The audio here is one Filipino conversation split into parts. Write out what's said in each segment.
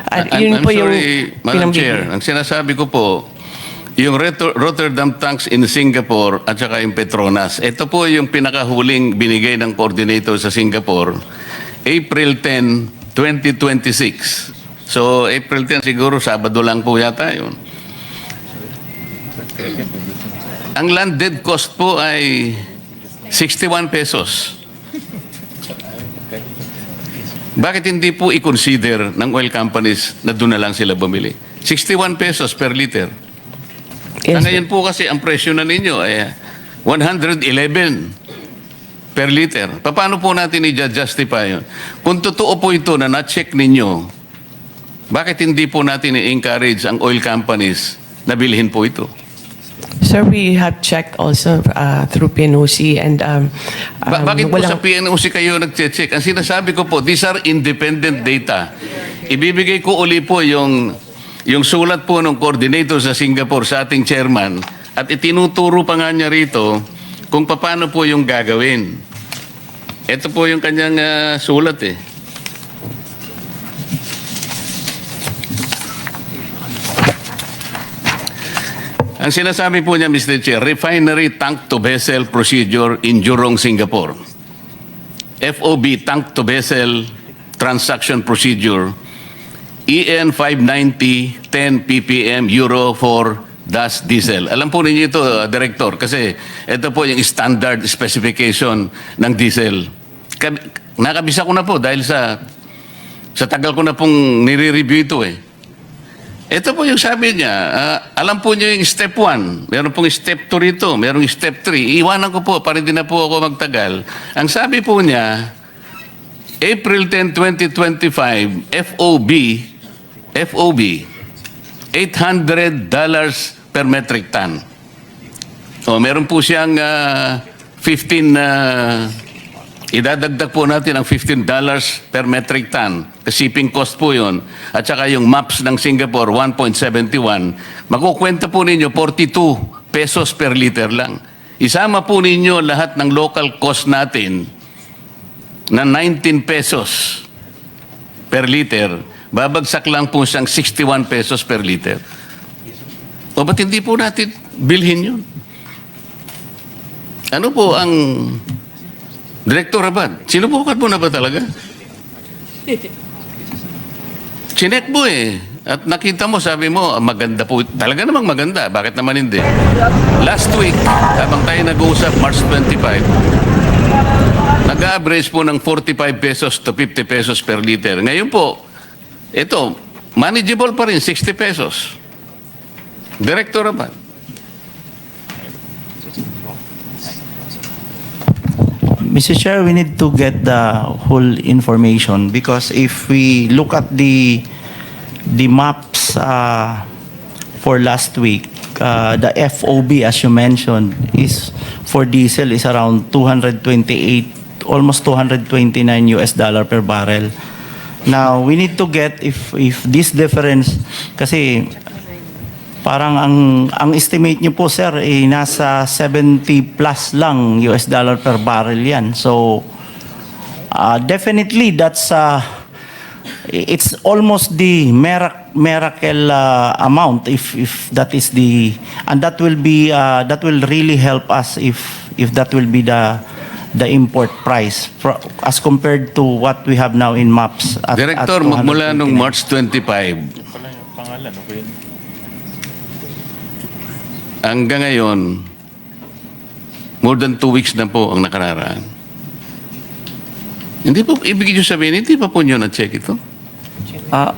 Yun I'm po yung sorry, Madam Chair. Ang sinasabi ko po, yung Rotterdam tanks in Singapore at saka yung Petronas, ito po yung pinakahuling binigay ng coordinator sa Singapore, April 10, 2026. So, April 10 siguro, Sabado lang po yata yun. Ang landed cost po ay 61 pesos. Bakit hindi po i-consider ng oil companies na doon na lang sila bumili? 61 pesos per liter. Yes, Ngayon po kasi ang presyo na ninyo ay 111 per liter. Paano po natin i-justify yun? Kung totoo po ito na na-check ninyo, bakit hindi po natin i-encourage ang oil companies na bilhin po ito? Sir, we have checked also through PNOC and Bakit po sa walang- PNOC kayo nag-check? Ang sinasabi ko po, these are independent data. Ibibigay ko uli po yung sulat po ng coordinator sa Singapore sa ating chairman at itinuturo pa nga niya rito kung paano po yung gagawin. Ito po yung kanyang sulat eh. Ang sinasabi po niya, Mr. Chair, Refinery Tank to Vessel Procedure in Jurong, Singapore. FOB Tank to Vessel Transaction Procedure, EN 590 10 ppm Euro 4 DAS diesel. Alam po ninyo ito, Director, kasi ito po yung standard specification ng diesel. Nakabisa ko na po dahil sa tagal ko na pong nire-review ito eh. Ito po yung sabi niya, alam po niyo yung step 1, meron pong step 2 rito, meron yung step 3. Iwanan ko po para hindi na po ako magtagal. Ang sabi po niya, April 10, 2025, FOB, $800 per metric ton. O, meron po siyang 15 idadagdag po natin ang $15 per metric ton. Shipping cost po yun. At saka yung maps ng Singapore, 1.71. Makukwenta po ninyo 42 pesos per liter lang. Isama po ninyo lahat ng local cost natin na 19 pesos per liter. Babagsak lang po siyang 61 pesos per liter. O ba't hindi po natin bilhin yun? Ano po ang... Director Abad, sinubukan mo na ba talaga? Chinek mo eh. At nakita mo, sabi mo, maganda po. Talaga namang maganda. Bakit naman hindi? Last week, habang tayo nag-uusap, March 25, nag-average po ng 45 pesos to 50 pesos per liter. Ngayon po, ito, manageable pa rin, 60 pesos. Director Abad. Mr. Chair, we need to get the whole information because if we look at the maps for last week, the FOB, as you mentioned, is for diesel is around 228, almost $229 per barrel. Now, we need to get if this difference, kasi parang ang estimate niyo po, sir, nasa 70 plus lang $ per barrel yan. So, definitely that's it's almost the miracle amount if that is the, and that will be that will really help us if that will be the import price as compared to what we have now in maps at, Director, at magmula nung 229. March 25, hanggang ngayon, more than 2 weeks na po ang nakararaan. Hindi po, ibig nyo sabihin, hindi pa po nyo na-check ito?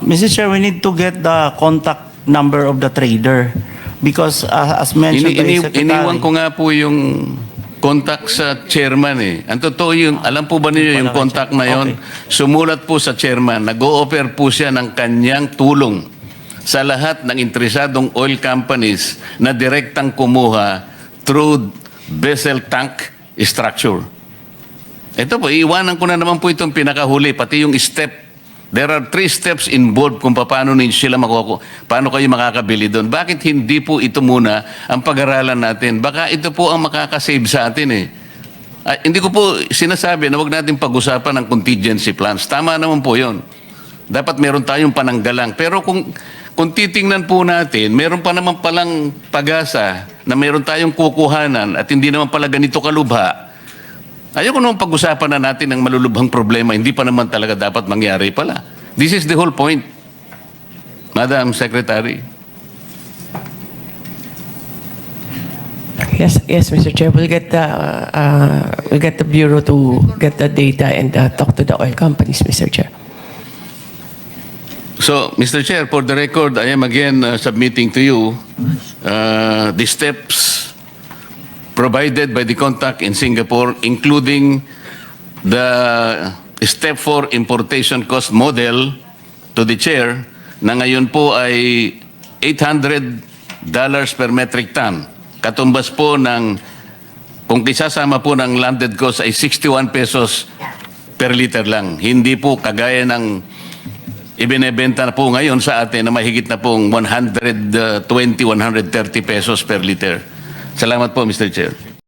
Mr. Chair, we need to get the contact number of the trader because as mentioned by the Secretary. Iniwan ko nga po yung contact sa chairman eh. Ang totoo yung, alam po ba niyo yung contact na yon? Sumulat po sa chairman, nag-o-offer po siya ng kanyang tulong sa lahat ng interesadong oil companies na direktang kumuha through vessel tank structure. Ito po, iiwanan ko na naman po itong pinakahuli, pati yung step. There are 3 steps involved kung paano paano kayo makakabili doon. Bakit hindi po ito muna ang pag-aralan natin? Baka ito po ang makakasave sa atin eh. Hindi ko po sinasabi na huwag natin pag-usapan ng contingency plans. Tama naman po yun. Dapat meron tayong pananggalang. Pero kung titingnan po natin, meron pa naman palang pag-asa na meron tayong kukuhanan at hindi naman pala ganito kalubha. Ayoko naman pag-usapan na natin ng malulubhang problema, hindi pa naman talaga dapat mangyari pala. This is the whole point, Madam Secretary. Yes, Mr. Chair. We'll get the bureau to get the data and talk to the oil companies, Mr. Chair. So, Mr. Chair, for the record, I am again submitting to you the steps provided by the contact in Singapore, including the Step 4 Importation Cost Model to the Chair, na ngayon po ay $800 per metric ton. Katumbas po ng, kung isasama po ng landed cost ay 61 pesos per liter lang. Hindi po kagaya ng ibinebenta na po ngayon sa atin na mahigit na pong 120, 130 pesos per liter. Salamat po, Mr. Chair.